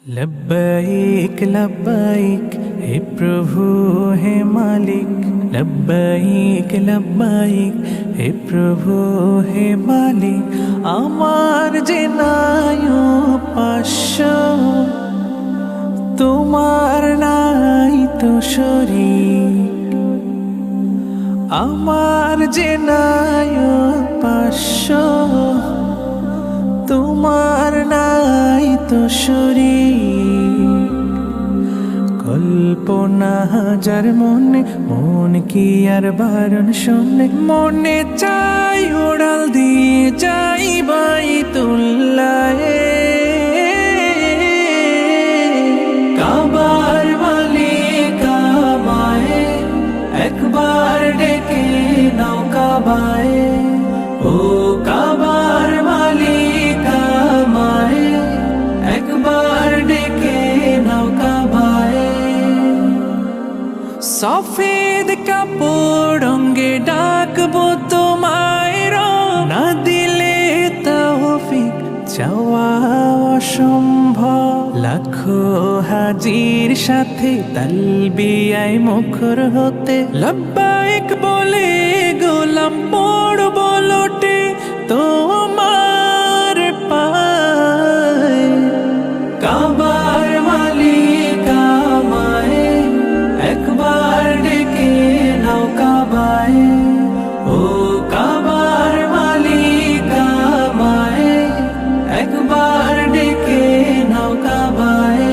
लब्बैक लब्बैक हे प्रभु हे मालिक। लब्बैक लब्बैक हे प्रभु हे मालिक। আমার যে নাই পাশ তোমার নাই তো শরীক। আমার যে নাই পাশ তোমার নাই তো শরীক। কল্পনা হাজার মনে মন কি আর বারণ শোনে। মনে চাই ওড়াল দিয়ে যাই বাইতুল্লাহে। কাবার মালিক আমায় একবার ডেকে নাও কাবায়। ও কাবার মালিক আমায় একবার ডেকে নাও কাবায়। সফেদ কাপড় অঙ্গে ডাকবো তোমায় না দিলে তৌফিক চাওয়া অসম্ভব। লাখো হাজির সাথে তালবিয়ায় মুখর হতে লব্বাইক বলে গোলাম পড়ব লোটে তোমার পায়। কাবার মালিক আমায় একবার ডেকে নাও কাবায়। ও কাবার মালিক আমায় একবার ডেকে নাও কাবায়।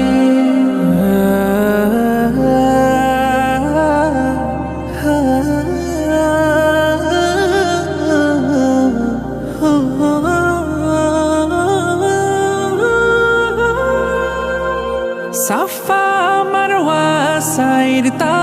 সাফা মারওয়া সাইর তা